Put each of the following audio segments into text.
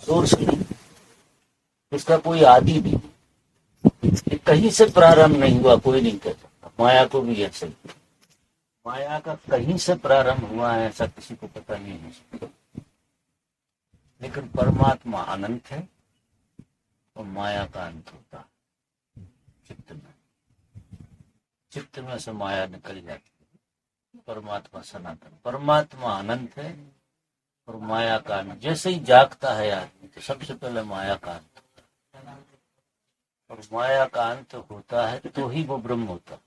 Source नहीं, इसका कोई आदि नहीं, ये कहीं से प्रारंभ नहीं हुआ, कोई नहीं कह सकता। माया को भी ऐसे ही, माया का कहीं से प्रारंभ हुआ है ऐसा किसी को पता नहीं हो सकता। लेकिन परमात्मा अनंत है और माया का अंत होता है चित्त में। चित्त में से माया निकल जाती है। परमात्मा सनातन, परमात्मा अनंत है और माया का अंत। जैसे ही जागता है आदमी तो सबसे पहले माया का अंत होता है, और माया का अंत होता है तो ही वो ब्रह्म होता है।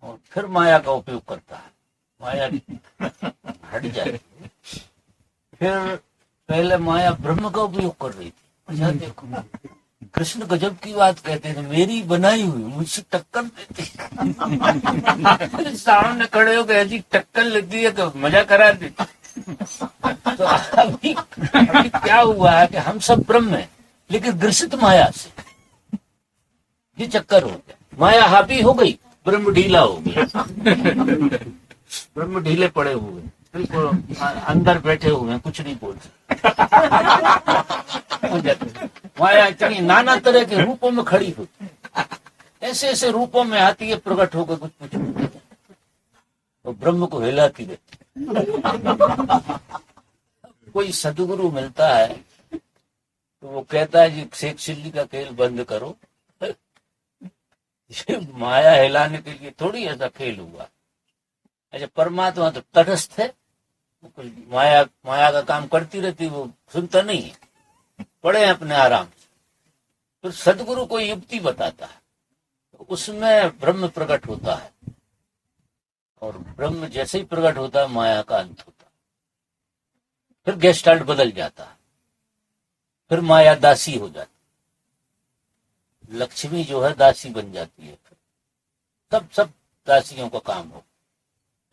और फिर माया का उपयोग करता है, माया हट जाए। फिर पहले माया ब्रह्म का उपयोग कर रही थी। अच्छा देखो, कृष्ण गजब की बात कहते थे, मेरी बनाई हुई मुझसे टक्कर देती सामने खड़े हो गए, ऐसी टक्कर लेती है तो मजा करा देती। तो अभी क्या हुआ है कि हम सब ब्रह्म हैं लेकिन ग्रसित माया से, ये चक्कर हो गया। माया हावी हो गई, ब्रह्म ढीला हो गया। ब्रह्म ढीले पड़े हुए, बिल्कुल अंदर बैठे हुए हैं, कुछ नहीं बोल सकते। माया इतनी नाना तरह के रूपों में खड़ी होती, ऐसे ऐसे रूपों में आती है, प्रकट होकर कुछ नहीं, तो ब्रह्म को हिलाती रहती। कोई सदगुरु मिलता है तो वो कहता है जी शेख चिल्ली का खेल बंद करो। माया हिलाने के लिए थोड़ी ऐसा खेल हुआ। अच्छा, परमात्मा तो तटस्थ है, माया माया का काम करती रहती, वो सुनता नहीं है, पड़े हैं अपने आराम से। फिर सदगुरु कोई युक्ति बताता है तो उसमें ब्रह्म प्रकट होता है, और ब्रह्म जैसे ही प्रकट होता है माया का अंत होता है। फिर गेस्टाल्ट बदल जाता है, फिर माया दासी हो जाती, लक्ष्मी जो है दासी बन जाती है। फिर सब दासियों का काम हो।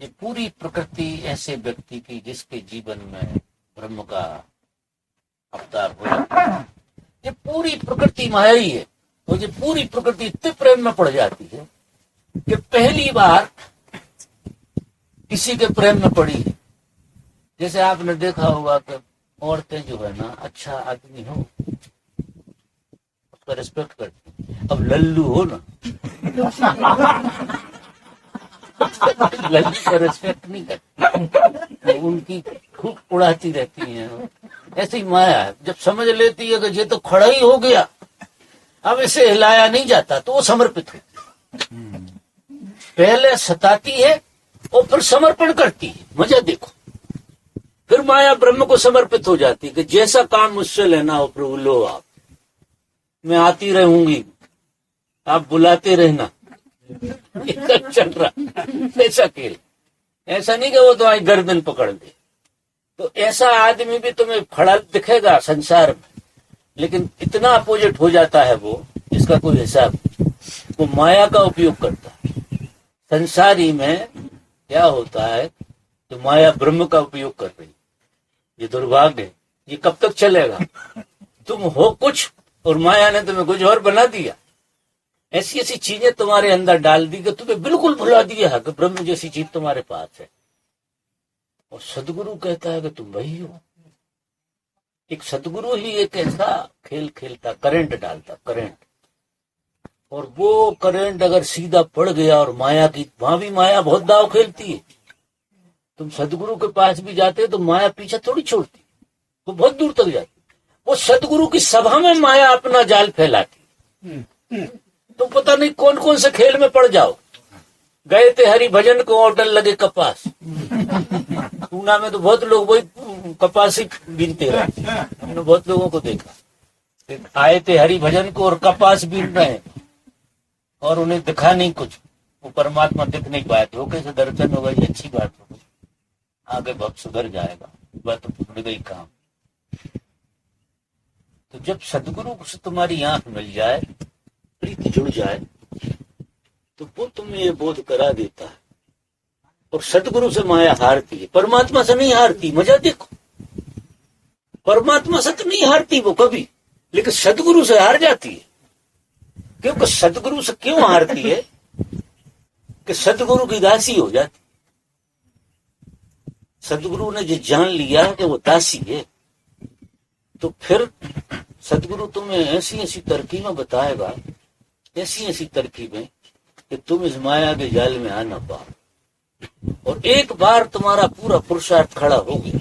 ये पूरी प्रकृति ऐसे व्यक्ति की जिसके जीवन में ब्रह्म का अवतार हो जाता है। ये पूरी प्रकृति माया ही है, और ये पूरी प्रकृति इतने प्रेम में पड़ जाती है कि पहली बार किसी के प्रेम में पड़ी है। जैसे आपने देखा होगा कि औरतें जो है ना, अच्छा आदमी हो उसका रिस्पेक्ट करती, अब लल्लू हो ना लल्लू का रिस्पेक्ट नहीं करती, उनकी खूब उड़ाती रहती है। ऐसी माया है, जब समझ लेती है कि ये तो खड़ा ही हो गया, अब इसे हिलाया नहीं जाता, तो वो समर्पित होती। पहले सताती है और फिर समर्पण करती है। मजा देखो, फिर माया ब्रह्म को समर्पित हो जाती है कि जैसा काम मुझसे लेना हो प्रभु लो, आप, मैं आती रहूंगी, आप बुलाते रहना। चल रहा ऐसा खेल, ऐसा नहीं कि वो तुम्हारी गर्दन पकड़ दे। तो ऐसा आदमी भी तुम्हें खड़ा दिखेगा संसार में, लेकिन इतना अपोजिट हो जाता है वो, जिसका कोई हिसाब। वो माया का उपयोग करता है। संसारी में क्या होता है तो माया ब्रह्म का उपयोग कर रही, ये दुर्भाग्य है। ये कब तक चलेगा? तुम हो कुछ और माया ने तुम्हें कुछ और बना दिया। ऐसी ऐसी चीजें तुम्हारे अंदर डाल दी कि तुम्हें बिल्कुल भुला दिया है कि ब्रह्म जैसी चीज तुम्हारे पास है। और सदगुरु कहता है कि तुम वही हो। एक सदगुरु ही एक ऐसा खेल खेलता, करंट डालता, करंट, और वो करंट अगर सीधा पड़ गया और माया की, वहां भी माया बहुत दाव खेलती है। तुम सदगुरु के पास भी जाते तो माया पीछे थोड़ी छोड़ती, वो बहुत दूर तक जाती। वो सदगुरु की सभा में माया अपना जाल फैलाती, तो पता नहीं कौन कौन से खेल में पड़ जाओ। गए थे हरि भजन को ऑर्डर लगे कपास, पूना में तो बहुत लोग वही कपास ही बीनते रहे। हमने बहुत लोगों को देखा, आए थे हरि भजन को और कपास बीन रहे हैं, और उन्हें दिखा नहीं कुछ, वो परमात्मा दिख नहीं पाए। तो कैसे दर्शन होगा, ये अच्छी बात होगी, आगे भक्त सुधर जाएगा, बात तो टूट गई काम। तो जब सदगुरु से तुम्हारी आंख मिल जाए, प्रीति जुड़ जाए, तो वो तुम्हें ये बोध करा देता है। और सदगुरु से माया हारती है, परमात्मा से नहीं हारती। मजा देखो, परमात्मा से तो नहीं हारती वो कभी, लेकिन सदगुरु से हार जाती है। क्योंकि सदगुरु से क्यों हारती है कि सदगुरु की दासी हो जाती। सदगुरु ने जो जान लिया कि वो दासी है, तो फिर सदगुरु तुम्हें ऐसी ऐसी तरकीबें बताएगा, ऐसी ऐसी तरकीबें कि तुम इस माया के जाल में आ ना पाओ। और एक बार तुम्हारा पूरा पुरुषार्थ खड़ा हो गया,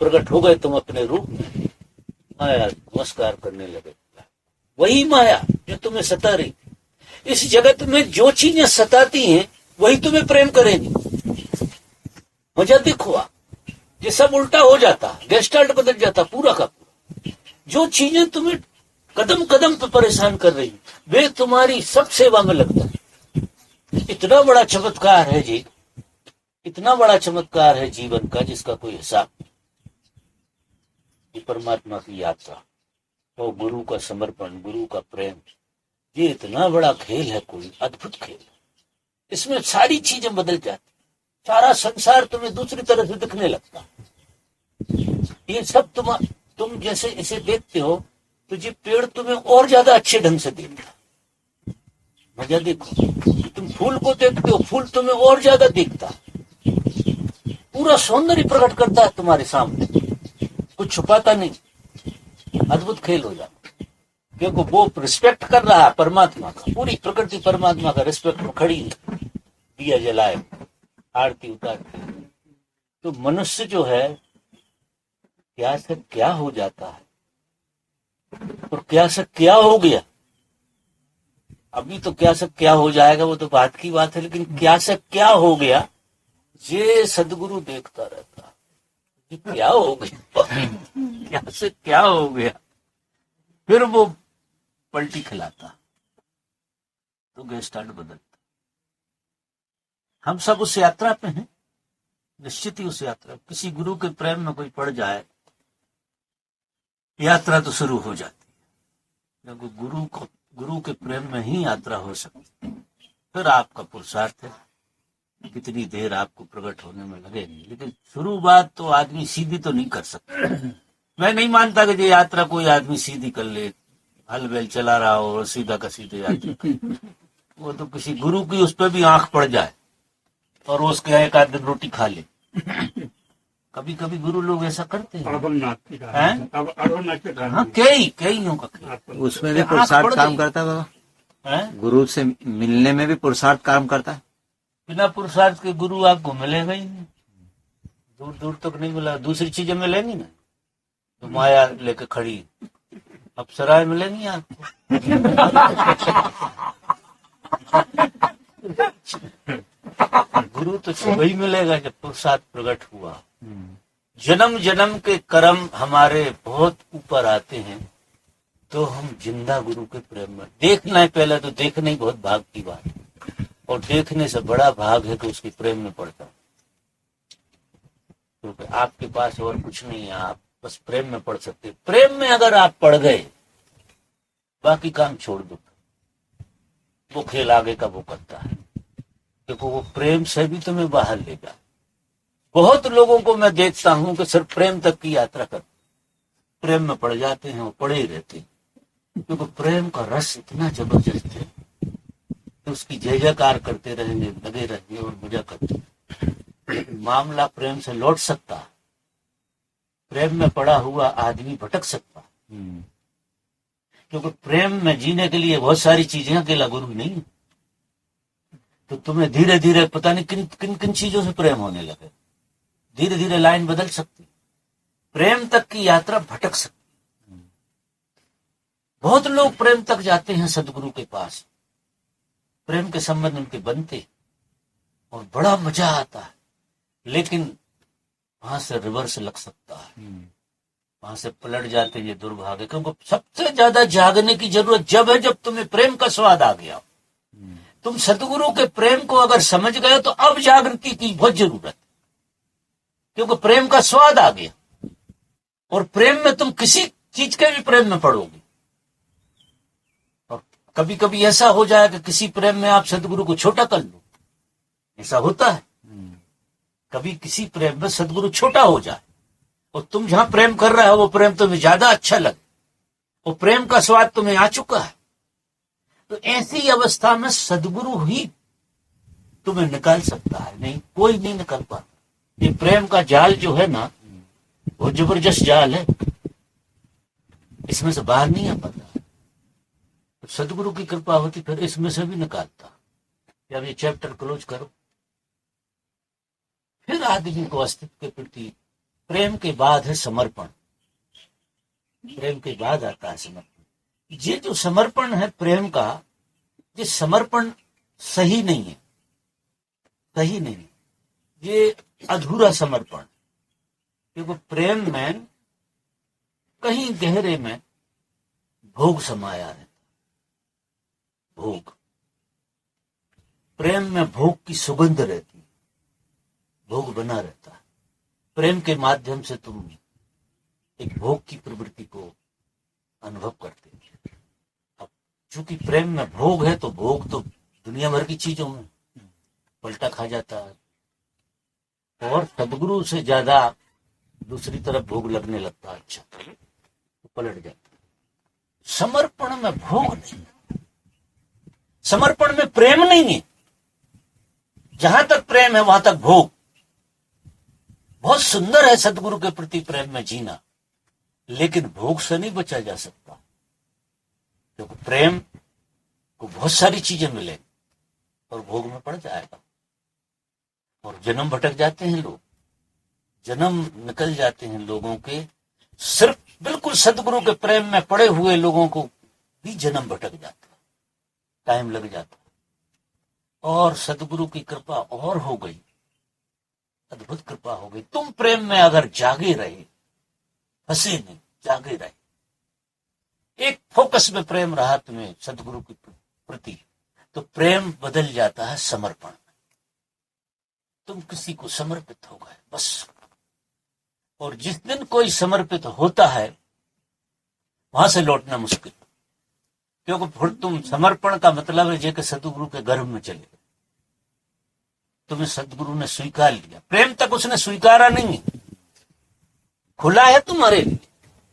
प्रकट हो गए तुम अपने रूप में, माया नमस्कार करने लगे। वही माया जो तुम्हें सता रही, इस जगत में जो चीजें सताती हैं वही तुम्हें प्रेम करेंगी। मजा देखो, ये सब उल्टा हो जाता, गेस्टाल्ट बदल जाता पूरा का पूरा। जो चीजें तुम्हें कदम कदम पे परेशान कर रही वे तुम्हारी सब सेवा में लगता है। इतना बड़ा चमत्कार है जी, इतना बड़ा चमत्कार है जीवन का जिसका कोई हिसाब नहीं। परमात्मा की यात्रा और गुरु का समर्पण, गुरु का प्रेम, ये इतना बड़ा खेल है, कोई अद्भुत खेल है। इसमें सारी चीजें बदल जाती, सारा संसार तुम्हें दूसरी तरह से दिखने लगता। ये सब तुम जैसे इसे देखते हो तो ये पेड़ तुम्हें और ज्यादा अच्छे ढंग से देखता। मजा देखो, तुम फूल को देखते हो, फूल तुम्हें और ज्यादा दिखता, पूरा सौंदर्य प्रकट करता है तुम्हारे सामने, कुछ छुपाता नहीं। अद्भुत खेल हो जाता, क्योंकि वो रिस्पेक्ट कर रहा है परमात्मा का, पूरी प्रकृति परमात्मा का रिस्पेक्ट में खड़ी है, दिया जलाए, आरती उतारती। तो मनुष्य जो है क्या से क्या हो जाता है और क्या से क्या हो गया। अभी तो क्या से क्या हो जाएगा वो तो बात की बात है, लेकिन क्या से क्या हो गया ये सदगुरु देखता रहता। ये क्या हो गया, क्या से क्या हो गया, फिर वो पलटी खिलाता तो गेस्टाल्ट बदलता। हम सब उस यात्रा पे हैं, निश्चित ही उस यात्रा। किसी गुरु के प्रेम में कोई पड़ जाए, यात्रा तो शुरू हो जाती है, क्योंकि गुरु के प्रेम में ही यात्रा हो सकती है। फिर आपका पुरुषार्थ है, कितनी देर आपको प्रकट होने में लगेगी, लेकिन शुरुआत तो आदमी सीधी तो नहीं कर सकता। मैं नहीं मानता कि ये यात्रा कोई आदमी सीधी कर ले, हल बैल चला रहा हो और सीधा का सीधे यात्रा वो तो किसी गुरु की उस पर भी आंख पड़ जाए और उसके एक आध दिन रोटी खा ले। कभी कभी गुरु लोग ऐसा करते हैं। हाँ, कई उसमें भी पुरुषार्थ काम करता है बाबा। गुरु से मिलने में भी पुरुषार्थ काम करता है। बिना पुरुषार्थ के गुरु आपको मिलेगा ही नहीं, दूर दूर तक नहीं मिला। दूसरी चीजें मिलेंगी ना, तो माया लेके खड़ी अप्सराएं मिलेंगी आपको। गुरु तो वही मिलेगा जब पुरुषार्थ प्रकट हुआ। जन्म जन्म के कर्म हमारे बहुत ऊपर आते हैं, तो हम जिंदा गुरु के प्रेम में देखना है। पहले तो देखना ही बहुत भाग की बात है, और देखने से बड़ा भाग है कि उसके प्रेम में पड़ता, क्योंकि आपके पास और कुछ नहीं है, आप बस प्रेम में पड़ सकते। प्रेम में अगर आप पड़ गए, बाकी काम छोड़ दो, वो खेल आगे का वो करता है, क्योंकि वो प्रेम से भी तुम्हें बाहर लेगा। बहुत लोगों को मैं देखता हूं कि सिर्फ प्रेम तक की यात्रा कर, प्रेम में पड़ जाते हैं, वो पड़े ही रहते हैं, क्योंकि प्रेम का रस इतना जबरदस्त है कि उसकी जय जयकार करते रहेंगे, लगे रहेंगे और मजा करते। लेकिन मामला प्रेम से लौट सकता, प्रेम में पड़ा हुआ आदमी भटक सकता, क्योंकि प्रेम में जीने के लिए बहुत सारी चीजें, अकेला गुरु नहीं। तो तुम्हें धीरे धीरे पता नहीं किन किन किन चीजों से प्रेम होने लगे, धीरे धीरे लाइन बदल सकती, प्रेम तक की यात्रा भटक सकती। बहुत लोग प्रेम तक जाते हैं सदगुरु के पास, प्रेम के संबंध उनके बनते और बड़ा मजा आता है, लेकिन वहां से रिवर्स लग सकता है, वहां से पलट जाते हैं ये दुर्भाग्य। क्योंकि सबसे ज्यादा जागने की जरूरत जब है जब तुम्हें प्रेम का स्वाद आ गया। तुम सतगुरु के प्रेम को अगर समझ गए तो अब जागृति की बहुत जरूरत, क्योंकि प्रेम का स्वाद आ गया। और प्रेम में तुम किसी चीज के भी प्रेम में पड़ोगे। और कभी कभी ऐसा हो जाए कि किसी प्रेम में आप सदगुरु को छोटा कर लो, ऐसा होता है। कभी किसी प्रेम में सदगुरु छोटा हो जाए और तुम जहां प्रेम कर रहे हो वो प्रेम तुम्हें ज्यादा अच्छा लगे, वो प्रेम का स्वाद तुम्हें आ चुका है, तो ऐसी अवस्था में सदगुरु ही तुम्हें निकाल सकता है, नहीं कोई नहीं निकाल पाता। ये प्रेम का जाल जो है ना, वो जबरदस्त जाल है। इसमें से बाहर नहीं आ पाता। तो सदगुरु की कृपा होती फिर इसमें से भी निकालता। जब ये चैप्टर क्लोज करो, फिर आदमी को अस्तित्व के प्रति प्रेम के बाद है समर्पण। प्रेम के बाद आता है समर्पण। ये जो समर्पण है प्रेम का, ये समर्पण सही नहीं है, सही नहीं है, ये अधूरा समर्पण। क्योंकि प्रेम में कहीं गहरे में भोग समाया है। भोग, प्रेम में भोग की सुगंध रहती है, भोग बना रहता है। प्रेम के माध्यम से तुम एक भोग की प्रवृत्ति को अनुभव करते हैं। अब चूंकि प्रेम में भोग है, तो भोग तो दुनिया भर की चीजों में पलटा खा जाता है, और सदगुरु से ज्यादा दूसरी तरफ भोग लगने लगता है, अच्छा तो पलट जाता है। समर्पण में भोग नहीं, समर्पण में प्रेम नहीं है। जहां तक प्रेम है वहां तक भोग। बहुत सुंदर है सदगुरु के प्रति प्रेम में जीना, लेकिन भोग से नहीं बचा जा सकता। क्योंकि प्रेम को बहुत सारी चीजें मिले और भोग में पड़ जाएगा, और जन्म भटक जाते हैं लोग, जन्म निकल जाते हैं लोगों के। सिर्फ बिल्कुल सदगुरु के प्रेम में पड़े हुए लोगों को भी जन्म भटक जाता है, टाइम लग जाता है। और सदगुरु की कृपा और हो गई, अद्भुत कृपा हो गई। तुम प्रेम में अगर जागे रहे, फंसे नहीं, जागे रहे, एक फोकस में प्रेम रहा तुम्हें सदगुरु के प्रति, तो प्रेम बदल जाता है समर्पण में। तुम किसी को समर्पित हो गए बस। और जिस दिन कोई समर्पित होता है, वहां से लौटना मुश्किल। क्योंकि फिर तुम समर्पण का मतलब है कि सदगुरु के गर्भ में चले गए, तुम्हें सदगुरु ने स्वीकार लिया। प्रेम तक उसने स्वीकारा नहीं है, खुला है तुम्हारे लिए,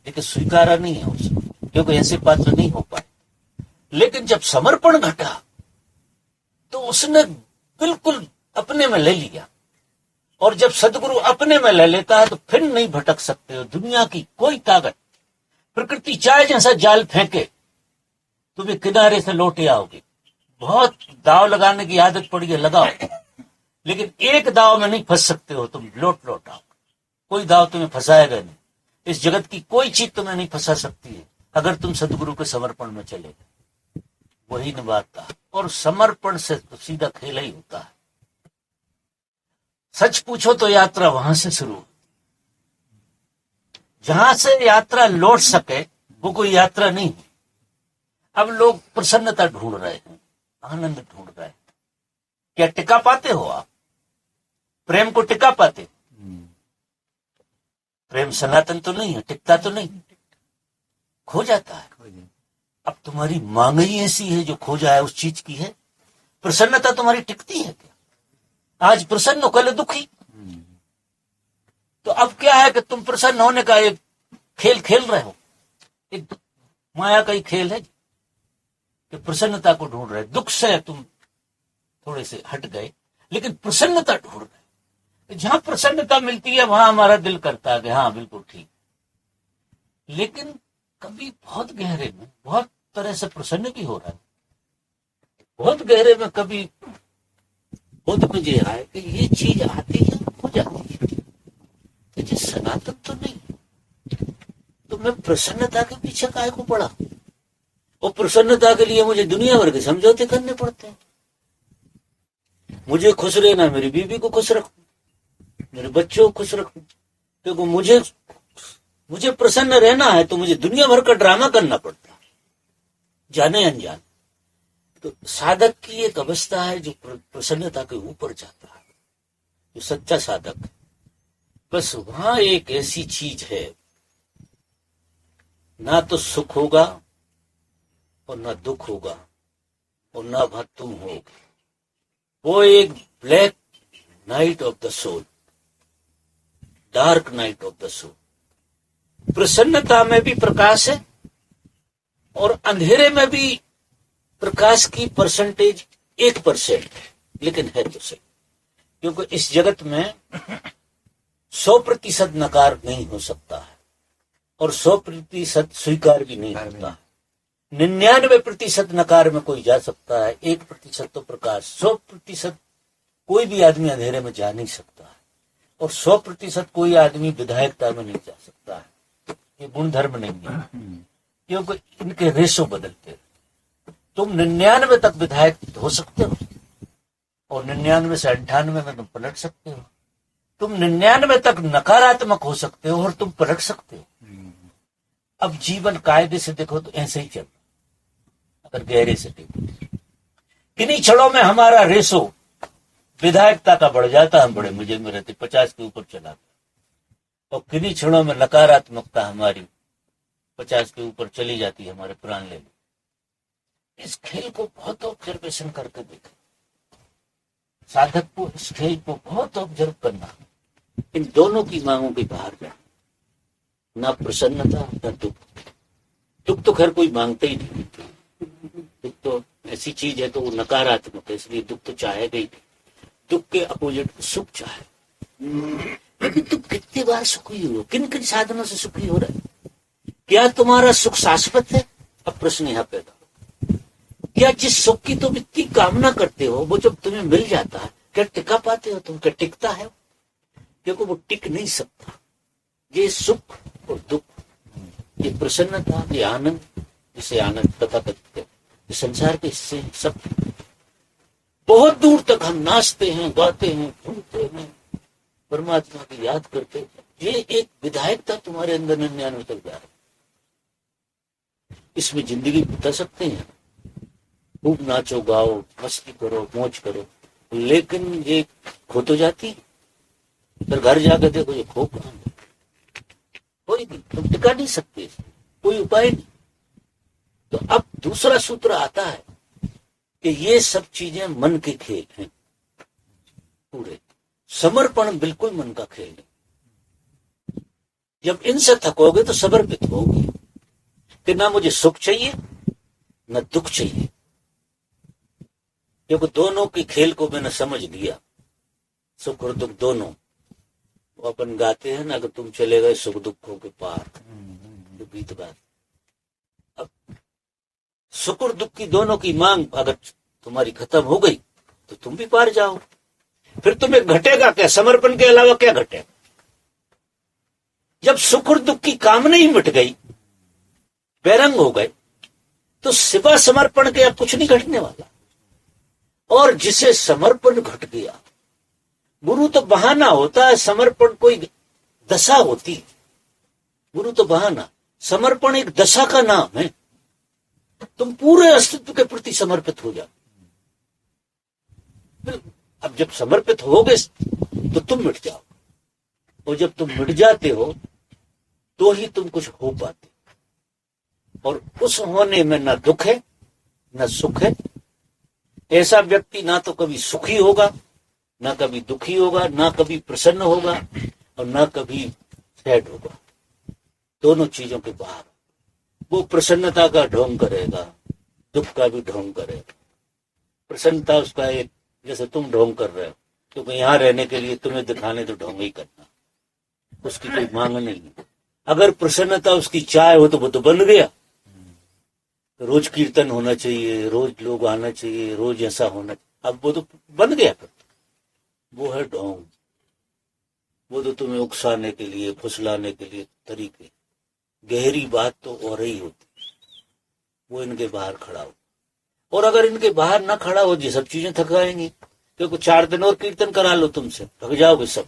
लेकिन स्वीकारा नहीं है उसने, क्योंकि ऐसे पात्र नहीं हो पाए। लेकिन जब समर्पण घटा, तो उसने बिल्कुल अपने में ले लिया। और जब सदगुरु अपने में ले लेता है, तो फिर नहीं भटक सकते हो। दुनिया की कोई ताकत, प्रकृति चाहे जैसा जाल फेंके, तुम्हें किनारे से लौटे आओगे। बहुत दाव लगाने की आदत पड़ी है, लगाओ, लेकिन एक दाव में नहीं फंस सकते हो, तुम लौट लौट आओ। कोई दाव तुम्हें फंसाएगा नहीं। इस जगत की कोई चीज तुम्हें नहीं फंसा सकती है, अगर तुम सदगुरु के समर्पण में चले। वही निभाता है, और समर्पण से तो सीधा खेल ही होता है। सच पूछो तो यात्रा वहां से शुरू, जहां से यात्रा लौट सके वो कोई यात्रा नहीं। अब लोग प्रसन्नता ढूंढ रहे हैं, आनंद ढूंढ रहे हैं। क्या टिका पाते हो आप? प्रेम को टिका पाते? प्रेम सनातन तो नहीं है, टिकता तो नहीं, खो जाता है। अब तुम्हारी मांग ही ऐसी है जो खो जाए उस चीज की है। प्रसन्नता तुम्हारी टिकती है क्या? आज प्रसन्न हो, कल दुखी। तो अब क्या है कि तुम प्रसन्न होने का एक खेल खेल रहे हो, एक माया का ही खेल है कि प्रसन्नता को ढूंढ रहे। दुख से तुम थोड़े से हट गए, लेकिन प्रसन्नता ढूंढ रहे। जहां प्रसन्नता मिलती है वहां हमारा दिल करता है कि हाँ बिल्कुल ठीक। लेकिन कभी बहुत गहरे में बहुत तरह से प्रसन्न भी हो रहा है, बहुत गहरे में कभी खुद मुझे आए कि ये चीज आती है, हो जाती है, तो ये सनातन तो नहीं। तो मैं प्रसन्नता के पीछे काहे को पड़ा? और प्रसन्नता के लिए मुझे दुनिया भर के समझौते करने पड़ते हैं। मुझे खुश रहना, मेरी बीवी को खुश रखूं, मेरे बच्चों को खुश रखूं। क्योंकि मुझे प्रसन्न रहना है, तो मुझे दुनिया भर का ड्रामा करना पड़ता है, जाने अनजाने। तो साधक की एक अवस्था है जो प्रसन्नता के ऊपर जाता है, जो सच्चा साधक। बस वहां एक ऐसी चीज है, ना तो सुख होगा और ना दुख होगा और ना वहां तुम होगे। वो एक black night of the soul, dark night of the soul. प्रसन्नता में भी प्रकाश है और अंधेरे में भी प्रकाश की परसेंटेज 1% है, लेकिन है तो सही। क्योंकि इस जगत में 100% नकार नहीं हो सकता है, और 100% स्वीकार भी नहीं होता। 99% नकार में कोई जा सकता है, 1% तो प्रकाश। 100% कोई भी आदमी अंधेरे में जा नहीं सकता है, और 100% कोई आदमी विधायकता में नहीं जा सकता है। ये गुणधर्म नहीं है, क्योंकि इनके रेशो बदलते हैं। तुम 99 तक विधायक हो सकते हो, और 99 से 98 में तुम पलट सकते हो। तुम 99 तक नकारात्मक हो सकते हो और तुम पलट सकते हो। अब जीवन कायदे से देखो तो ऐसे ही चल, अगर गहरे से देखो, किन्हीं क्षणों में हमारा रेशो विधायकता का बढ़ जाता, हम बड़े मजे में रहते, 50 के ऊपर चला गया, और किन्हीं क्षणों में नकारात्मकता हमारी 50 के ऊपर चली जाती है, हमारे प्राण ले ली। इस खेल को बहुत ऑब्जर्वेशन करके देखें, साधक को इस खेल को बहुत ऑब्जर्व करना। इन दोनों की मांगों के बाहर जा, ना प्रसन्नता ना दुख। दुख तो खैर कोई मांगते ही नहीं, दुख तो ऐसी चीज है तो वो नकारात्मक है, इसलिए दुख तो चाहेगा ही। दुख के अपोजिट सुख चाहे। लेकिन तुम कितनी बार सुखी हो, किन किन साधनों से सुखी हो रहे? क्या तुम्हारा सुख शाश्वत है? अब प्रश्न यहाँ पैदा हो, क्या जिस सुख की तुम इतनी कामना करते हो वो जब तुम्हें मिल जाता है, क्या टिका पाते हो तुम? क्या टिकता है? क्योंकि वो टिक नहीं सकता। ये सुख और दुख, ये प्रसन्नता, ये आनंद, जिसे आनंद तथा कहते हैं, ये संसार के हिस्से सब बहुत दूर तक हम नाचते हैं, गाते हैं, घूमते हैं, परमात्मा की याद करते हैं। ये एक विधायकता तुम्हारे अंदर 99 तक जा रही, इसमें जिंदगी बिता सकते हैं, खूब नाचो गाओ, मस्ती करो, मौज करो, लेकिन ये खो तो जाती। फिर घर जाकर देखो ये खो कहां है? कोई नहीं, तुम टिका नहीं सकते, कोई उपाय नहीं। तो अब दूसरा सूत्र आता है कि ये सब चीजें मन के खेल हैं पूरे। समर्पण बिल्कुल मन का खेल है। जब इनसे थकोगे तो समर्पित होगे कि ना मुझे सुख चाहिए ना दुख चाहिए, क्योंकि दोनों के खेल को मैंने समझ लिया, सुख और दुख दोनों। वो अपन गाते हैं ना कि तुम चले गए सुख दुखों के पार, तो बीत बात। अब सुख और दुख की दोनों की मांग अगर तुम्हारी खत्म हो गई तो तुम भी पार जाओ। फिर तुम्हें घटेगा क्या? समर्पण के अलावा क्या घटेगा? जब सुख और दुख की कामना ही मिट गई, बेरंग हो गए, तो सिवा समर्पण के अब कुछ नहीं घटने वाला। और जिसे समर्पण घट गया, गुरु तो बहाना होता है, समर्पण कोई दशा होती है। गुरु तो बहाना, समर्पण एक दशा का नाम है। तुम पूरे अस्तित्व के प्रति समर्पित हो जाओ। अब जब समर्पित होगे तो तुम मिट जाओ, और जब तुम मिट जाते हो तो ही तुम कुछ हो पाते। और उस होने में ना दुख है ना सुख है। ऐसा व्यक्ति ना तो कभी सुखी होगा, ना कभी दुखी होगा, ना कभी प्रसन्न होगा, और ना कभी सैड होगा। दोनों चीजों के बाहर। वो प्रसन्नता का ढोंग करेगा, दुख का भी ढोंग करेगा। प्रसन्नता उसका एक, जैसे तुम ढोंग कर रहे हो, क्योंकि यहां रहने के लिए तुम्हें दिखाने तो ढोंग ही करना, उसकी कोई मांग नहीं है। अगर प्रसन्नता उसकी चाय हो तो वो तो बन गया। रोज कीर्तन होना चाहिए, रोज लोग आना चाहिए, रोज ऐसा होना चाहिए, अब वो तो बन गया। फिर वो है ढोंग। वो तो तुम्हें उकसाने के लिए, फुसलाने के लिए तरीके। गहरी बात तो और ही होती, वो इनके बाहर खड़ा हो। और अगर इनके बाहर ना खड़ा हो, ये सब चीजें थकाएंगी। क्योंकि 4 दिन और कीर्तन करा लो, तुमसे थक जाओगे सब।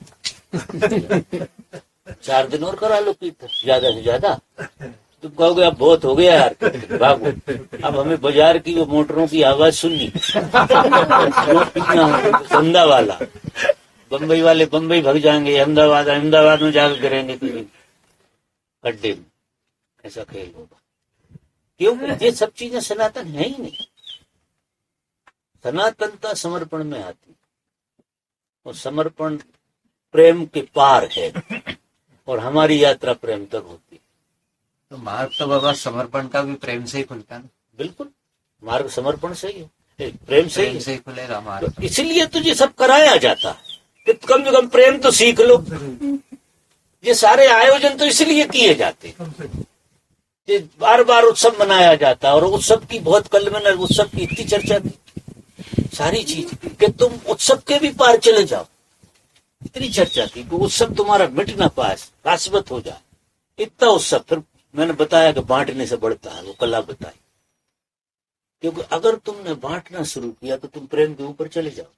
4 दिन और करा लो कीर्तन, ज्यादा से ज्यादा। तुम कहोगे अब बहुत हो गया यार, भागो, अब हमें बाजार की वो मोटरों की आवाज सुननी। धंधा वाला, बम्बई वाले बम्बई भाग जाएंगे, अहमदाबाद में जाकर करेंगे कहीं अड्डे में। ऐसा खेल होगा, क्योंकि ये सब चीजें सनातन है ही नहीं। सनातनता समर्पण में आती, और समर्पण प्रेम के पार है, और हमारी यात्रा प्रेम तक होती है। तो मार्ग तो बाबा समर्पण का भी प्रेम से ही खुलता है। बिल्कुल, मार्ग समर्पण से ही है, प्रेम से ही खुलेगा मार्ग। तो इसलिए तुझे सब कराया जाता है कि कम से कम प्रेम तो सीख लो। ये सारे आयोजन तो इसलिए किए जाते हैं, ये बार बार उत्सव मनाया जाता है, और उत्सव की बहुत कल मैंने उत्सव की इतनी चर्चा की, सारी चीज कि तुम उत्सव के भी पार चले जाओ, इतनी चर्चा की कि उत्सव तुम्हारा मिट ना पाए, शाश्वत हो जाए, इतना उत्सव। फिर मैंने बताया कि बांटने से बढ़ता है, वो कला बताई, क्योंकि अगर तुमने बांटना शुरू किया तो तुम प्रेम के ऊपर चले जाओ।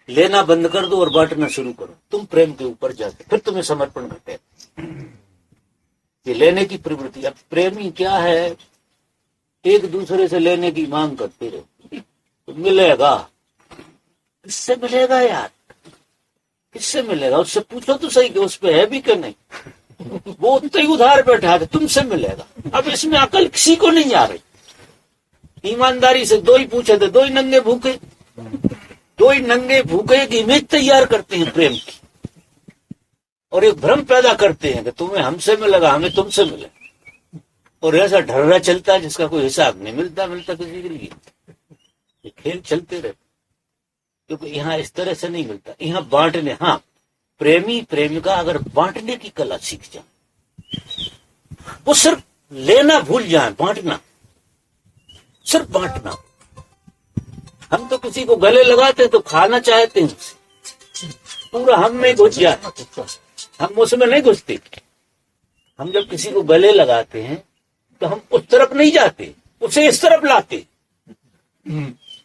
लेना बंद कर दो और बांटना शुरू करो, तुम प्रेम के ऊपर जाते, फिर तुम्हें समर्पण घटे। ये लेने की प्रवृत्ति, अब प्रेमी क्या है, एक दूसरे से लेने की मांग करते रहो, तो मिलेगा, किससे मिलेगा यार, किससे मिलेगा, उससे पूछो तो सही कि उस पे है भी कि नहीं, वो उतना ही उधार बैठा है, तुमसे मिलेगा। अब इसमें अकल किसी को नहीं आ रही, ईमानदारी से दो ही पूछे थे, दो ही नंगे भूखे, दो ही नंगे भूखे की इमेज तैयार करते हैं प्रेम की, और एक भ्रम पैदा करते हैं कि तुम्हें हमसे मिलेगा, हमें तुमसे मिले, और ऐसा ढर्रा चलता है जिसका कोई हिसाब नहीं मिलता किसी के लिए। ये खेल चलते रहते, क्योंकि यहाँ इस तरह से नहीं मिलता, यहाँ बांटने। हाँ, प्रेमी प्रेमिका अगर बांटने की कला सीख जाए, वो सिर्फ लेना भूल जाए, बांटना, सिर्फ बांटना। हम तो किसी को गले लगाते तो खाना चाहते हैं, पूरा हम में घुस जाए, हम उसमें नहीं घुसते। हम जब किसी को गले लगाते हैं तो हम उस तरफ नहीं जाते, उसे इस तरफ लाते।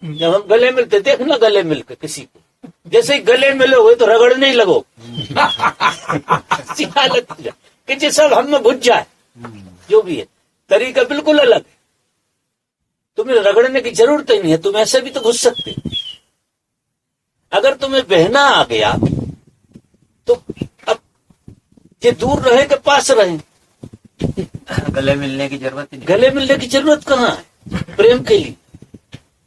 जब हम गले मिलते, देखना गले मिलकर किसी को, जैसे ही गले मिलोगे तो रगड़ने ही लगो, हालत हो जाए कि ये सब हम में घुस जाए। जो भी है, तरीका बिल्कुल अलग है, तुम्हें रगड़ने की जरूरत ही नहीं है, तुम ऐसे भी तो घुस सकते। अगर तुम्हें बहना आ गया तो अब ये दूर रहे के पास रहे, गले मिलने की जरूरत ही नहीं। गले मिलने की जरूरत कहाँ है प्रेम के लिए।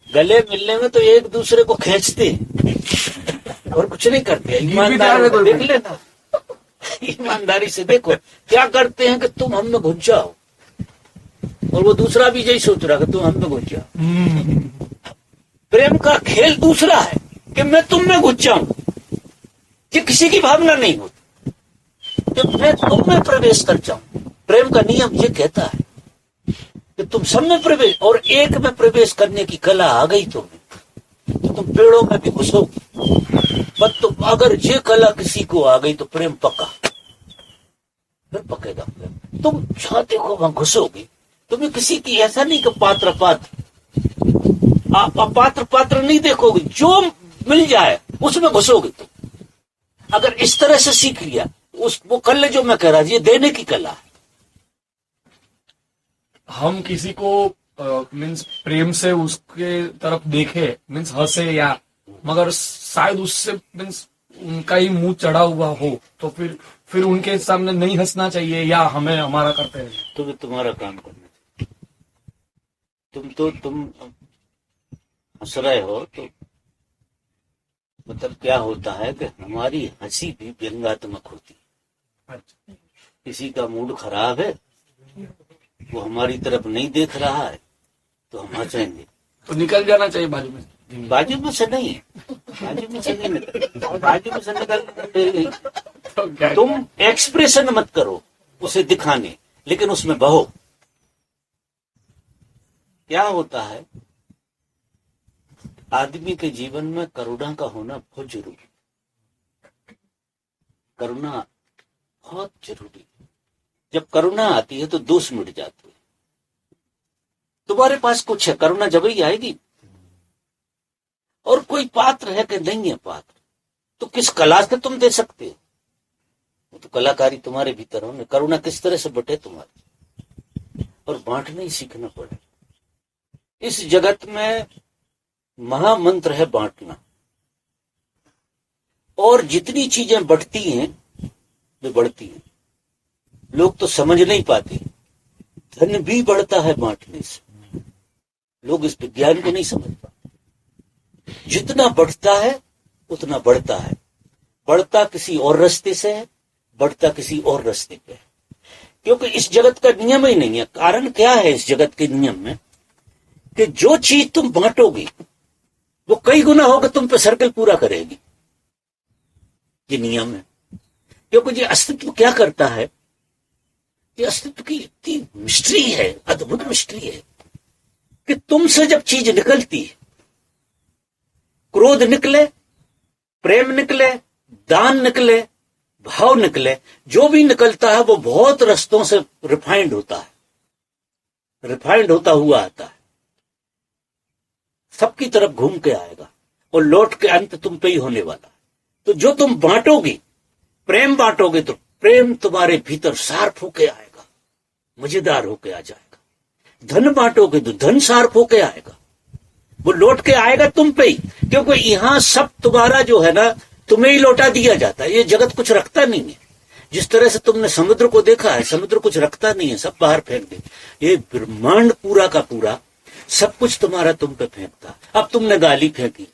गले मिलने में तो एक दूसरे को खींचते हैं और कुछ नहीं करते। ईमानदारी से देख लेना, ईमानदारी से देखो क्या करते हैं कि तुम हम में घुस जाओ, और वो दूसरा भी यही सोच रहा कि तुम हम में घुस जाओ। प्रेम का खेल दूसरा है कि मैं तुम में घुस जाऊं, ये किसी की भावना नहीं होती, कि मैं तुम में प्रवेश कर जाऊं। प्रेम का नियम ये कहता है कि तुम सब में प्रवेश, और एक में प्रवेश करने की कला आ गई तुम्हें तो तुम पेड़ों में भी घुसोगे। पर तुम अगर ये कला किसी को आ गई तो प्रेम पक्का, फिर पकेगा प्रेम। तुम छाते को वहां घुसोगे, तुम्हें किसी की ऐसा नहीं कि पात्र पात्र नहीं देखोगे, जो मिल जाए उसमें घुसोगे तुम। अगर इस तरह से सीख लिया, उस वो कल जो मैं कह रहा ये देने की कला है। हम किसी को मीन्स प्रेम से उसके तरफ देखे, मीन्स हंसे, या मगर शायद उससे मीन्स उनका ही मुंह चढ़ा हुआ हो, तो फिर उनके सामने नहीं हंसना चाहिए, या हमें हमारा करते हैं। तुम्हें तुम्हारा काम करना चाहिए। तुम हंस रहे हो तो मतलब क्या होता है कि हमारी हंसी भी व्यंग्यात्मक होती है। किसी का मूड खराब है, वो हमारी तरफ नहीं देख रहा है तो हम हंसेंगे, तो निकल जाना चाहिए बाजू में। बाजू में से नहीं, बाजू में से नहीं निकल, बाजू में से निकल। तो तुम एक्सप्रेशन मत करो उसे दिखाने, लेकिन उसमें बहो। क्या होता है, आदमी के जीवन में करुणा का होना बहुत जरूरी, करुणा बहुत जरूरी। जब करुणा आती है तो दोष मिट जाते हैं। तुम्हारे पास कुछ है, करुणा जब ही आएगी। और कोई पात्र है कि नहीं है पात्र, तो किस कला से तुम दे सकते हो, वो तो कलाकारी तुम्हारे भीतर हो। करुणा किस तरह से बटे तुम्हारी, और बांटना ही सीखना पड़े। इस जगत में महामंत्र है बांटना, और जितनी चीजें बढ़ती हैं वे बढ़ती हैं। लोग तो समझ नहीं पाते, धन भी बढ़ता है बांटने से। लोग इस विज्ञान को नहीं समझ पाते। जितना बढ़ता है उतना बढ़ता है, बढ़ता किसी और रास्ते से है, बढ़ता किसी और रास्ते पे है। क्योंकि इस जगत का नियम ही नहीं है। कारण क्या है इस जगत के नियम में, कि जो चीज तुम बांटोगे वो कई गुना होकर तुम पे सर्कल पूरा करेगी। ये नियम है क्योंकि ये अस्तित्व क्या करता है, ये अस्तित्व की इतनी मिस्ट्री है, अद्भुत मिस्ट्री है कि तुमसे जब चीज निकलती है, क्रोध निकले, प्रेम निकले, दान निकले, भाव निकले, जो भी निकलता है वो बहुत रस्तों से रिफाइंड होता है, रिफाइंड होता हुआ आता है, सबकी तरफ घूम के आएगा और लौट के अंत तुम पे ही होने वाला है। तो जो तुम बांटोगे, प्रेम बांटोगे तो प्रेम तुम्हारे भीतर सार्फ होके आएगा, मजेदार होके आ जाएगा। धन बांटोगे तो धन सार्फ होके आएगा, वो लौट के आएगा तुम पे ही, क्योंकि यहां सब तुम्हारा जो है ना तुम्हें ही लौटा दिया जाता है। ये जगत कुछ रखता नहीं है। जिस तरह से तुमने समुद्र को देखा है, समुद्र कुछ रखता नहीं है, सब बाहर फेंक दे। ये ब्रह्मांड पूरा का पूरा सब कुछ तुम्हारा तुम पे फेंकता। अब तुमने गाली फेंकी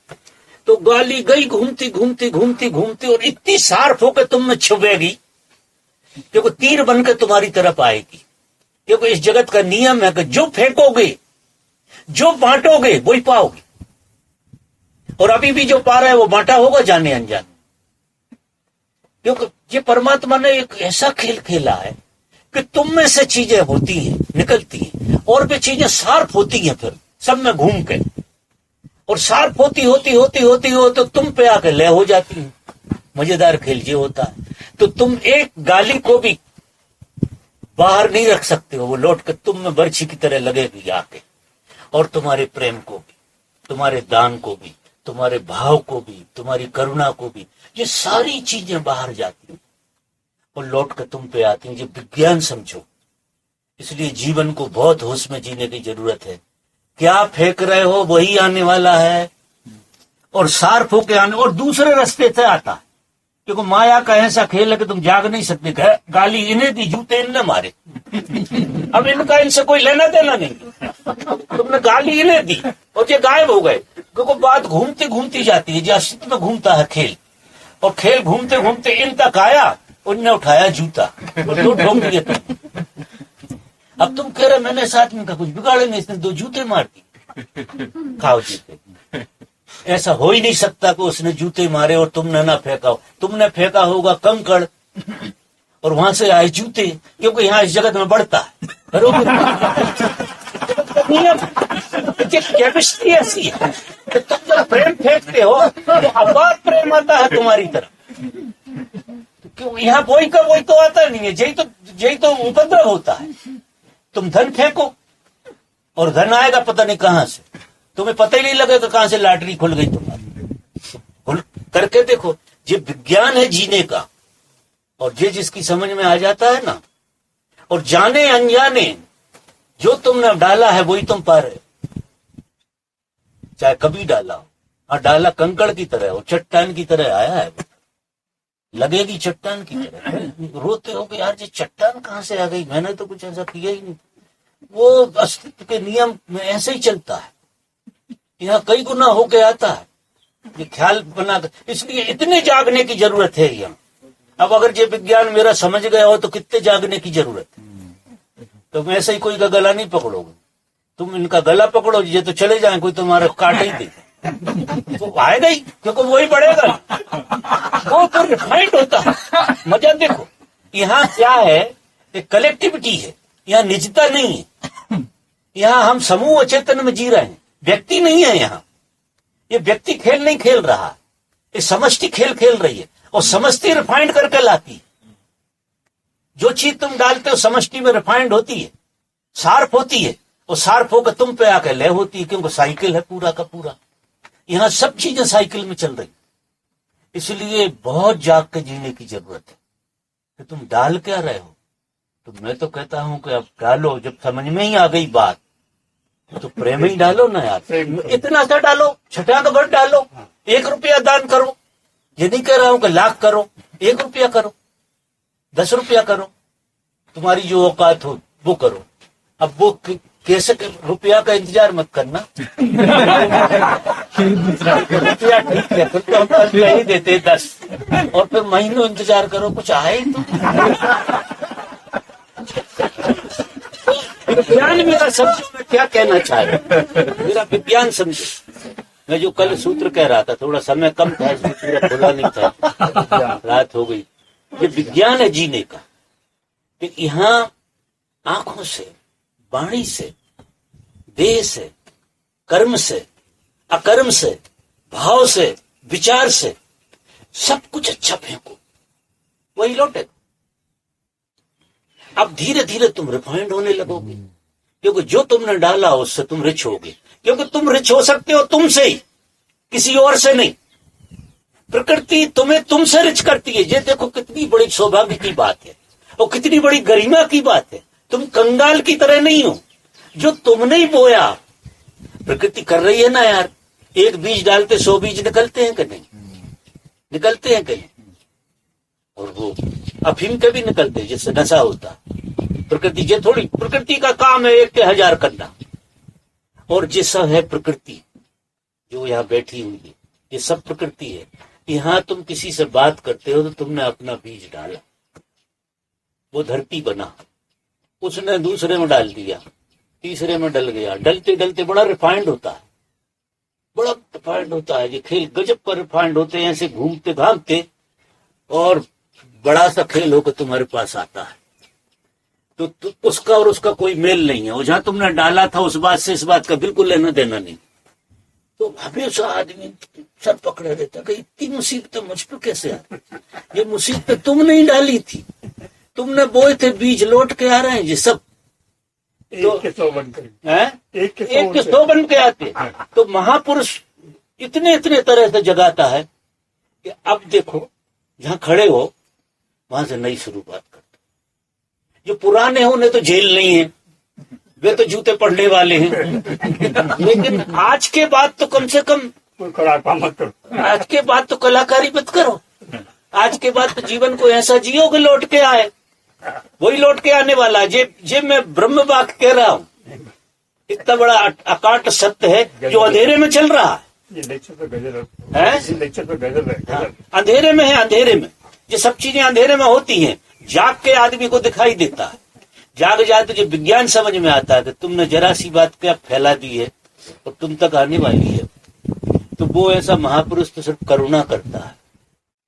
तो गाली गई घूमती घूमती घूमती घूमती और इतनी सार्फ होकर तुम में छुपेगी क्योंकि तीर बनकर तुम्हारी तरफ आएगी। क्योंकि इस जगत का नियम है कि जो फेंकोगे, जो बांटोगे वही पाओगे। और अभी भी जो पा रहा है वो बांटा होगा जाने अनजाने, क्योंकि ये परमात्मा ने एक ऐसा खेल खेला है कि तुम में से चीजें होती हैं, निकलती हैं, और भी चीजें सार्फ होती हैं फिर सब में घूम के, और सार्फ होती होती होती होती हो तो तुम पे आके लय हो जाती हैं। मजेदार खेल ये होता है। तो तुम एक गाली को भी बाहर नहीं रख सकते हो, वो लौट कर तुम में बर्छी की तरह लगेगी आके, और तुम्हारे प्रेम को भी, तुम्हारे दान को भी, तुम्हारे भाव को भी, तुम्हारी करुणा को भी, ये सारी चीजें बाहर जाती हैं और लौट कर तुम पे आती हैं। ये विज्ञान समझो। इसलिए जीवन को बहुत होश में जीने की जरूरत है। क्या फेंक रहे हो वही आने वाला है, और सार्फ होके आने, और दूसरे रास्ते से आता है। क्योंकि माया का ऐसा खेल है कि तुम जाग नहीं सकते। गाली इन्हें दी, जूते इन्हें मारे, अब इनका इनसे कोई लेना देना नहीं। तुमने गाली इन्हें दी और ये गायब हो गए, क्योंकि बात घूमती घूमती जाती है। जो अस्तित्व में घूमता है खेल, और खेल घूमते घूमते इन तक आया, उनने उठाया जूता और दो ठोक दिए तुम। अब तुम कह रहे मैंने साथ में का कुछ बिगाड़े नहीं, इसने दो जूते मार दिए, खाओ जूते। ऐसा हो ही नहीं सकता कि उसने जूते मारे और तुमने ना फेंका हो। तुमने फेंका होगा कंकड़ और वहां से आए जूते, क्योंकि यहाँ इस जगत में बढ़ता है। केमिस्ट्री ऐसी है कि तुम जब प्रेम फेंकते हो तो अपार प्रेम आता है तुम्हारी तरफ। तो क्यों यहाँ वही का वही तो आता नहीं है। यही तो उपद्रव होता है। तुम धन फेंको और धन आएगा पता नहीं कहां से, तुम्हें पता ही नहीं लगेगा कहां से लॉटरी खुल गई तुम्हारी। करके देखो, ये विज्ञान है जीने का, और ये जिसकी समझ में आ जाता है ना, और जाने अनजाने जो तुमने डाला है वही तुम पा रहे हो, चाहे कभी डाला हो। और डाला कंकड़ की तरह हो, चट्टान की तरह आया है, लगेगी चट्टान की तरह। रोते हो कि यार ये चट्टान कहां से आ गई, मैंने तो कुछ ऐसा किया ही नहीं। वो अस्तित्व के नियम में ऐसे ही चलता है। यहाँ कई गुना होके आता है, ये ख्याल बना। इसलिए इतने जागने की जरूरत है यहाँ। अब अगर ये विज्ञान मेरा समझ गया हो तो कितने जागने की जरूरत है। तो वैसे ही कोई का गला नहीं पकड़ोगे, तुम इनका गला पकड़ो, ये तो चले जाए, कोई तुम्हारा काट ही दे तो आएगा ही, क्योंकि वही बढ़ेगा। वो तो रिफाइंड होता है। मजा देखो, यहाँ क्या है, एक कलेक्टिविटी है, यहाँ निजता नहीं है। यहाँ हम समूह चेतन में जी रहे हैं, व्यक्ति नहीं है यहाँ। ये व्यक्ति खेल नहीं खेल रहा, ये समष्टि खेल खेल रही है, और समष्टि रिफाइंड करके लाती है। जो चीज तुम डालते हो समष्टि में रिफाइंड होती है, शार्प होती है, और शार्प होकर तुम पे आकर लय होती है, क्योंकि साइकिल है पूरा का पूरा। यहाँ सब चीजें साइकिल में चल रही, इसलिए बहुत जाग के जीने की जरूरत है कि तुम डाल क्या रहे हो। तो मैं तो कहता हूं कि अब डालो, जब समझ में ही आ गई बात तो प्रेम ही डालो ना यार। इतना सा डालो, छठा तो बट डालो। 1 रुपया दान करो, ये नहीं कह रहा हूं कि लाख करो, 1 रुपया करो, 10 रुपया करो, तुम्हारी जो औकात हो वो करो। अब वो कैसे रुपया का इंतजार मत करना। रुपया ठीक है, फिर तो हम कल पे ही देते 10, और फिर महीनों इंतजार करो, कुछ आए तो। विज्ञान मेरा समझो मैं क्या कहना चाह रहा हूं, मेरा विज्ञान समझो। मैं जो कल सूत्र कह रहा था, थोड़ा समय कम था इसलिए पूरा खुला नहीं था, रात हो गई। ये विज्ञान है जीने का। कि यहाँ आंखों से, वाणी से, देह से, कर्म से, अकर्म से, भाव से, विचार से सब कुछ अच्छा फेंको, वही लौटेगा। अब धीरे धीरे तुम रिफाइंड होने लगोगे, क्योंकि जो तुमने डाला उससे तुम रिच होगे। क्योंकि तुम रिच हो सकते हो तुमसे ही, किसी और से नहीं। प्रकृति तुम्हें तुमसे रिच करती है। ये देखो कितनी बड़ी सौभाग्य की बात है और कितनी बड़ी गरिमा की बात है। तुम कंगाल की तरह नहीं हो, जो तुमने ही बोया। प्रकृति कर रही है ना यार, एक बीज डालते 100 बीज निकलते हैं कि नहीं? निकलते हैं कहीं। और वो अफीम के भी निकलते हैं जिससे नशा होता। प्रकृति ये थोड़ी, प्रकृति का काम है 1 के 1000 करना। और ये सब है प्रकृति जो यहाँ बैठी हुई है, ये सब प्रकृति है। यहाँ तुम किसी से बात करते हो तो तुमने अपना बीज डाला, वो धरती बना, उसने दूसरे में डाल दिया, तीसरे में डल गया, डलते डलते बड़ा रिफाइंड होता है, बड़ा रिफाइंड होता है। ये खेल गजब पर रिफाइंड होते हैं, ऐसे घूमते घामते, और बड़ा सा खेल होकर तुम्हारे पास आता है। तो उसका और उसका कोई मेल नहीं है। और जहां तुमने डाला था उस बात से इस बात का बिल्कुल लेना देना नहीं। तो हमेशा आदमी सर पकड़े रहता कि इतनी मुसीबतें मुझ पर कैसे आ रही? ये मुसीबतें तुम नहीं डाली थी, तुमने बोए थे बीज, लौट के आ रहे हैं ये सब। तो एक के 100 बन के, एक के 100 बन के आते। तो महापुरुष इतने इतने तरह से जगाता है कि अब देखो जहां खड़े हो वहां से नई शुरुआत करते। जो पुराने हो, उन्हें तो जेल नहीं है, वे तो जूते पड़ने वाले हैं। लेकिन आज के बाद तो कम से कम कोई कड़ाका मत करो। आज के बाद तो कलाकारी मत करो। आज के बाद तो जीवन को ऐसा जियो कि लौट के आए, वही लौट के आने वाला। जे मैं ब्रह्म वाक्य कह रहा हूं, इतना बड़ा अकाट सत्य है जो अंधेरे में चल रहा है। ये लेक्चर पे गजल है, ये लेक्चर पे गजल है, गजल। अंधेरे में है, अंधेरे में। ये सब चीजें अंधेरे में होती हैं, जाग के आदमी को दिखाई देता है। जाग जाए तो जो विज्ञान समझ में आता है कि तुमने जरा सी बात क्या फैला दी है और तुम तक आने वाली है। तो वो ऐसा महापुरुष तो सिर्फ करुणा करता है,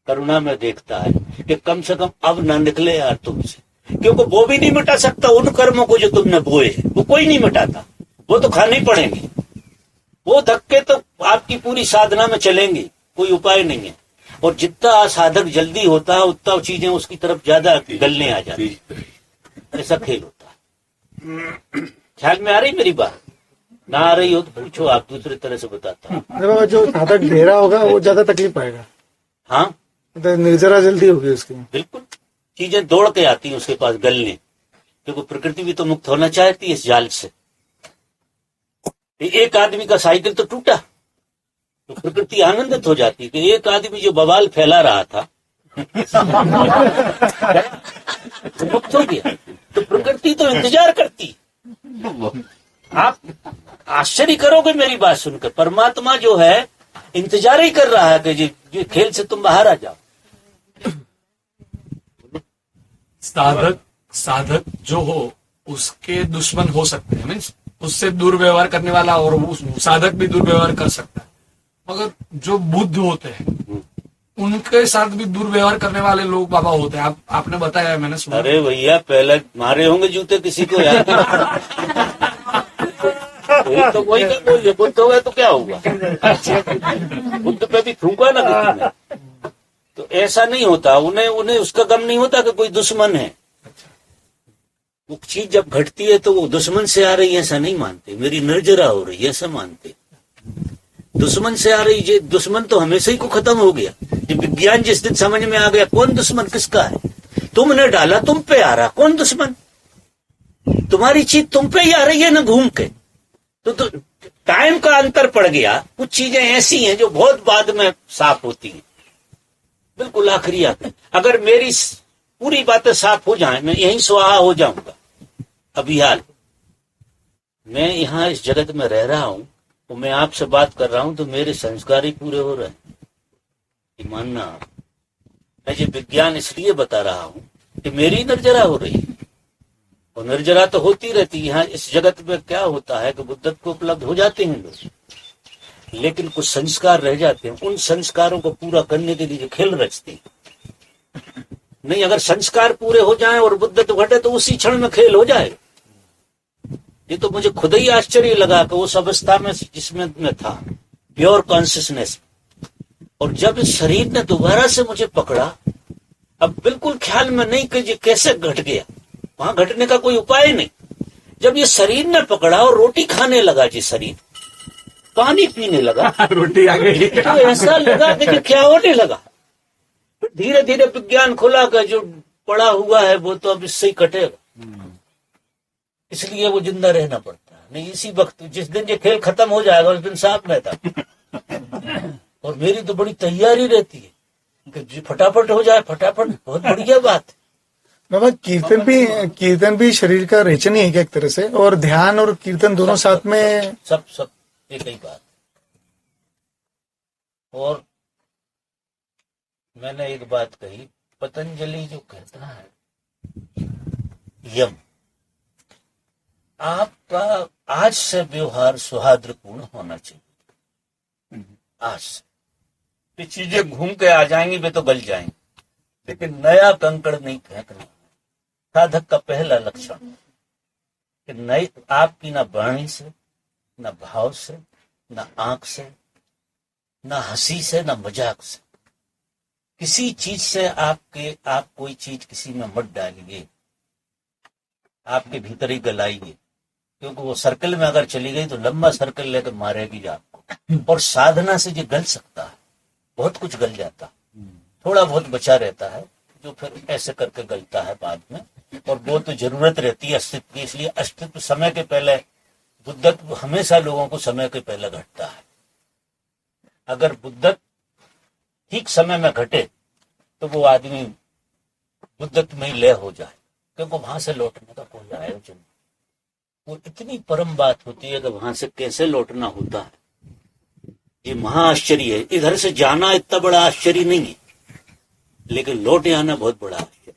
करुणा में देखता है कि कम से कम अब ना निकले यार तुमसे, क्योंकि वो भी नहीं मिटा सकता उन कर्मों को जो तुमने बोए, वो कोई नहीं मिटाता, वो तो खाने ही पड़ेंगे। वो धक्के तो आपकी पूरी साधना में चलेंगे, कोई उपाय नहीं है। और जितना साधक जल्दी होता है उतना चीजें उसकी तरफ ज्यादा गलने आ जाती है। ऐसा खेल होता है। ख्याल में आ रही मेरी बात? ना आ रही हो तो पूछो, आप दूसरी तरह से बताता हूँ। अरे बाबा, जो साधक ढेरा होगा वो ज्यादा तकलीफ पाएगा। हाँ, तो निर्जरा जल्दी होगी उसकी। बिल्कुल, चीजें दौड़ के आती हैं उसके पास गलने, क्योंकि प्रकृति भी तो मुक्त होना चाहती है इस जाल से। एक आदमी का साइकिल तो टूटा तो प्रकृति आनंदित हो जाती है कि एक आदमी जो बवाल फैला रहा था तो मुक्त हो गया। तो प्रकृति तो इंतजार करती। आप आश्चर्य करोगे मेरी बात सुनकर, परमात्मा जो है इंतजार ही कर रहा है कि ये खेल से तुम बाहर आ जाओ। साधक जो हो उसके दुश्मन हो सकते हैं, मीन्स उससे दुर्व्यवहार करने वाला, और उस साधक भी दुर्व्यवहार कर सकता है। मगर जो बुद्ध होते हैं उनके साथ भी दुर्व्यवहार करने वाले लोग बाबा होते हैं। आपने बताया, मैंने सुना। अरे भैया, पहले मारे होंगे जूते किसी को यार। तो वही क्या बोलिए, बुद्ध हो गए तो क्या होगा? बुद्ध पे भी थूका ना किसी ने। तो ऐसा नहीं होता, उन्हें उसका गम नहीं होता कि कोई दुश्मन है। वो चीज जब घटती है तो वो दुश्मन से आ रही है ऐसा नहीं मानते, मेरी निर्जरा हो रही है ऐसा मानते। दुश्मन से आ रही है, दुश्मन तो हमेशा ही को खत्म हो गया। ये विज्ञान जिस दिन समझ में आ गया कौन दुश्मन किसका है, तुमने डाला तुम पे आ रहा, कौन दुश्मन? तुम्हारी चीज तुम पे ही आ रही है ना घूम के। तो टाइम का अंतर पड़ गया। कुछ चीजें ऐसी हैं जो बहुत बाद में साफ होती हैं, बिल्कुल आखिरी आती। अगर मेरी पूरी बातें साफ हो जाएं, मैं यहीं स्वाहा हो जाऊंगा। अभी हाल मैं यहाँ इस जगत में रह रहा हूं तो मैं आपसे बात कर रहा हूं तो मेरे संस्कार ही पूरे हो रहे हैं, ये मानना। मैं ये विज्ञान इसलिए बता रहा हूं कि मेरी निर्जरा हो रही है, और निर्जरा तो होती रहती है। यहाँ इस जगत में क्या होता है कि बुद्धत्व को उपलब्ध हो जाते हैं लोग, लेकिन कुछ संस्कार रह जाते हैं। उन संस्कारों को पूरा करने के लिए जो खेल रचते हैं, नहीं, अगर संस्कार पूरे हो जाएं और बुद्धत्व घटे तो उसी क्षण में खेल हो जाए। ये तो मुझे खुद ही आश्चर्य लगा कि उस अवस्था में जिसमें मैं था, प्योर कॉन्शियसनेस, और जब इस शरीर ने दोबारा से मुझे पकड़ा, अब बिल्कुल ख्याल में नहीं कि ये कैसे घट गया, वहां घटने का कोई उपाय नहीं। जब ये शरीर ने पकड़ा और रोटी खाने लगा, जी शरीर पानी पीने लगा, रोटी आ गई। तो ऐसा लगा कि क्या होने लगा। धीरे धीरे विज्ञान खुला कि जो पड़ा हुआ है वो तो अब इससे ही कटेगा, इसलिए वो जिंदा रहना पड़ता है। नहीं, इसी वक्त जिस दिन ये खेल खत्म हो जाएगा उस दिन साफ रहता। और मेरी तो बड़ी तैयारी रहती है कि फटाफट हो जाए, फटाफट, बहुत बढ़िया बात है। बाबा कीर्तन भी शरीर का रेचन ही है क्या एक तरह से, और ध्यान और कीर्तन दोनों साथ में? सब एक ही बात। और मैंने एक बात कही, पतंजलि जो कहता है यम, आपका आज से व्यवहार सौहार्दपूर्ण होना चाहिए। आज से ये चीजें घूम के आ जाएंगी, वे तो गल जाएंगी, लेकिन नया कंकड़ नहीं फेंकना। साधक का पहला लक्षण कि नई आपकी ना वाणी से, ना भाव से, ना आंख से, ना हंसी से, ना मजाक से, किसी चीज से आप कोई चीज किसी में मत डालिए, आपके भीतर ही गलाइए, क्योंकि वो सर्कल में अगर चली गई तो लंबा सर्कल लेकर मारेगी आपको। और साधना से ये गल सकता है, बहुत कुछ गल जाता है, थोड़ा बहुत बचा रहता है जो फिर ऐसे करके गलता है बाद में, और वो तो जरूरत रहती है अस्तित्व की। इसलिए अस्तित्व समय के पहले, बुद्धत्व हमेशा लोगों को समय के पहले घटता है। अगर बुद्धत्व ठीक समय में घटे तो वो आदमी बुद्धत्व में ही लय हो जाए, क्योंकि वहां से लौटने का कोई आयोजन, वो इतनी परम बात होती है कि वहां से कैसे लौटना होता है, ये महाआश्चर्य है। इधर से जाना इतना बड़ा आश्चर्य नहीं है, लेकिन लौट आना बहुत बड़ा आश्चर्य।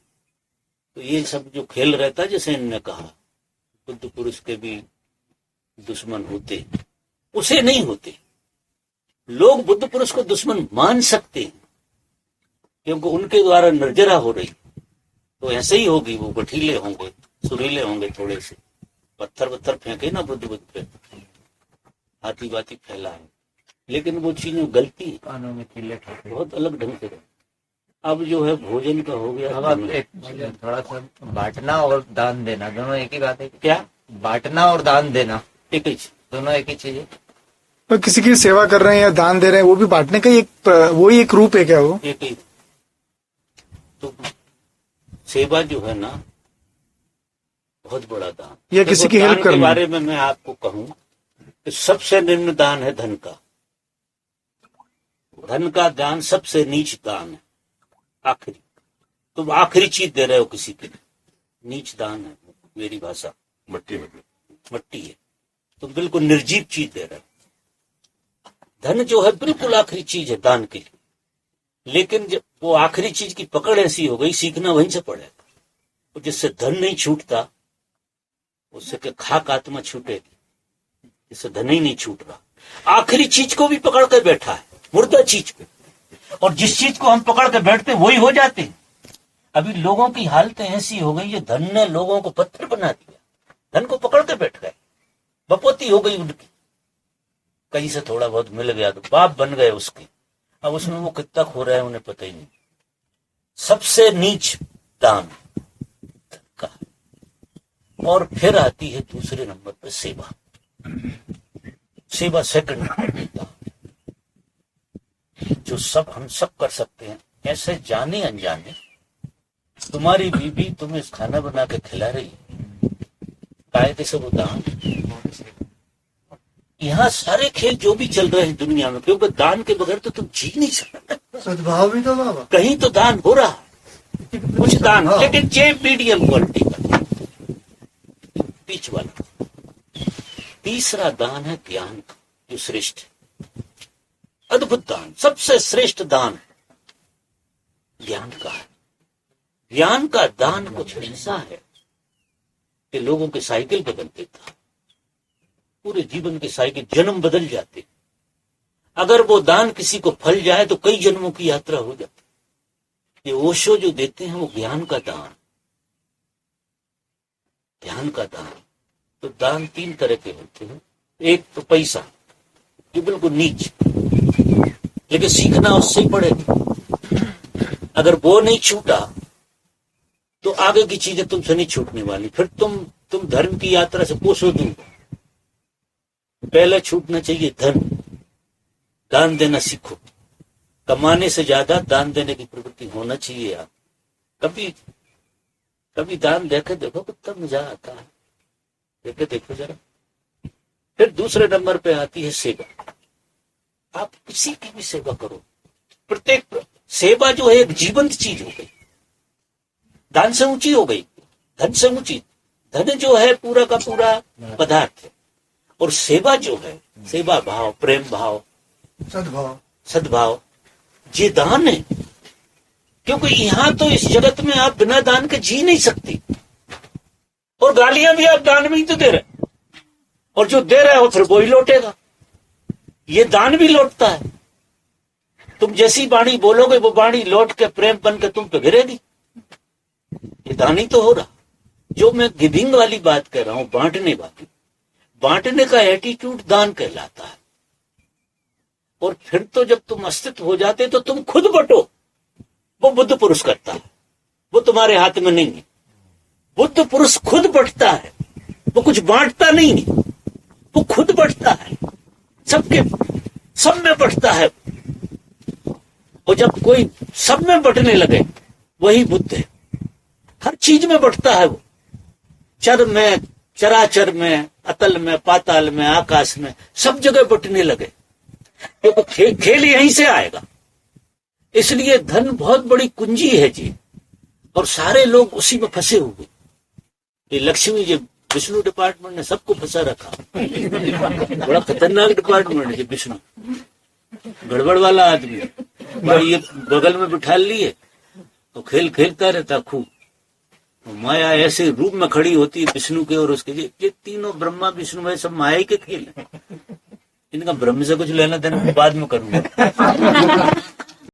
तो ये सब जो खेल रहता है, जैसे इन्होंने कहा बुद्ध पुरुष के भी दुश्मन होते, उसे नहीं होते। लोग बुद्ध पुरुष को दुश्मन मान सकते हैं क्योंकि उनके द्वारा निर्जरा हो रही, तो ऐसे ही होगी। वो गठीले होंगे, सुरीले होंगे, थोड़े से पत्थर फेंके ना बुद्ध पे, हाथी बाती फैलाए, लेकिन वो चीज गलती कानों में कीले बहुत अलग ढंग से। अब जो है भोजन का हो गया। अब एक थोड़ा सा बांटना और दान देना दोनों एक ही बात है क्या? बांटना और दान देना एक ही चीज, दोनों एक ही चीज है। तो किसी की सेवा कर रहे हैं या दान दे रहे हैं, वो भी बांटने का वही एक रूप है क्या? वो एक ही। तो सेवा जो है ना, बहुत बड़ा दान। या किसी की दान हेल्प के करना। बारे में मैं आपको कहूं कि सबसे निम्न दान है धन का। धन का दान सबसे नीच दान है, आखिरी। तुम आखिरी चीज दे रहे हो किसी के लिए, नीच दान है। मेरी भाषा मट्टी है, तुम बिल्कुल निर्जीव चीज दे रहे हो। धन जो है बिल्कुल आखिरी चीज है दान के लिए, लेकिन जब वो आखिरी चीज की पकड़ ऐसी हो गई, सीखना वहीं से पड़ेगा। और जिससे धन नहीं छूटता उससे के खाक आत्मा छूटेगी, जिससे धन ही नहीं छूट रहा। आखिरी चीज को भी पकड़ के बैठा है, मुर्दा चीज पे, और जिस चीज को हम पकड़ के बैठते वही हो जाते हैं। अभी लोगों की हालतें ऐसी हो गई, ये धन ने लोगों को पत्थर बना दिया, धन को पकड़ के बैठ गए, बपोती हो गई उनकी। कहीं से थोड़ा बहुत मिल गया तो बाप बन गए उसके, अब उसमें वो कितना खो रहा है उन्हें पता ही नहीं। सबसे नीच दान का। और फिर आती है दूसरे नंबर पर सेवा। सेवा सेकंड नंबर, जो सब हम सब कर सकते हैं। ऐसे जाने अनजाने तुम्हारी बीबी तुम्हें खाना बना के खिला रही है, कायदे से वो दान। यहाँ सारे खेल जो भी चल रहे हैं दुनिया में, क्योंकि दान के बगैर तो तुम जी नहीं सकते। सद्भाव भी तो बाबा, कहीं तो दान हो रहा है, कुछ दान, लेकिन चेप मीडियम क्वालिटी का, बीच वाला। तीसरा दान है ज्ञान का, जो श्रेष्ठ है, अद्भुत दान, सबसे श्रेष्ठ दान ज्ञान का है। ज्ञान का दान कुछ ऐसा है कि लोगों की साइकिल बदल देता, पूरे जीवन की साइकिल, जन्म बदल जाते। अगर वो दान किसी को फल जाए तो कई जन्मों की यात्रा हो जाती। ये ओशो जो देते हैं वो ज्ञान का दान, ज्ञान का दान। तो दान 3 तरह के होते हैं। एक तो पैसा, जो बिल्कुल नीच, लेकिन सीखना उससे ही पड़ेगा। अगर वो नहीं छूटा तो आगे की चीजें तुमसे नहीं छूटने वाली। फिर तुम धर्म की यात्रा से कोसों दूर। पहले छूटना चाहिए धन, दान देना सीखो। कमाने से ज्यादा दान देने की प्रवृत्ति होना चाहिए। आप कभी दान देखे देखो कितना मजा आता है, देखे देखो जरा। फिर दूसरे नंबर पे आती है सेवा। आप किसी की भी सेवा करो। प्रत्येक सेवा जो है एक जीवंत चीज हो गई, दान से ऊंची हो गई, धन से ऊंची। धन जो है पूरा का पूरा पदार्थ है, और सेवा जो है, सेवा भाव, प्रेम भाव, सद्भाव, ये दान है। क्योंकि यहां तो इस जगत में आप बिना दान के जी नहीं सकती। और गालियां भी आप दान में ही तो दे रहे, और जो दे रहे हो फिर वो ही लौटेगा। ये दान भी लौटता है। तुम जैसी वाणी बोलोगे वो वाणी लौट के प्रेम बन के तुम पे गिरेगी। ये दान ही तो हो रहा। जो मैं गिविंग वाली बात कर रहा हूं, बांटने वाली, बांटने का एटीट्यूड दान कहलाता है। और फिर तो जब तुम अस्तित्व हो जाते तो तुम खुद बटो। वो बुद्ध पुरुष करता है, वो तुम्हारे हाथ में नहीं है। बुद्ध पुरुष खुद बटता है, वो कुछ बांटता नहीं है, वो खुद बटता है, सबके सब में बटता है। और जब कोई सब में बटने लगे वही बुद्ध है। हर चीज में बटता है वो, चर में, चराचर में, अतल में, पाताल में, आकाश में, सब जगह बटने लगे। क्योंकि खेल यहीं से आएगा। इसलिए धन बहुत बड़ी कुंजी है जी, और सारे लोग उसी में फंसे हुए। ये लक्ष्मी जी, विष्णु डिपार्टमेंट ने सबको फंसा रखा। बड़ा खतरनाक डिपार्टमेंट है विष्णु, गड़बड़ वाला आदमी। ये बगल में बिठा लिए तो खेल खेलता रहता खूब। माया ऐसे रूप में खड़ी होती है विष्णु के और उसके। ये तीनों ब्रह्मा विष्णु है, सब माया के खेल है। इनका ब्रह्म से कुछ लेना देना बाद में करूंगा।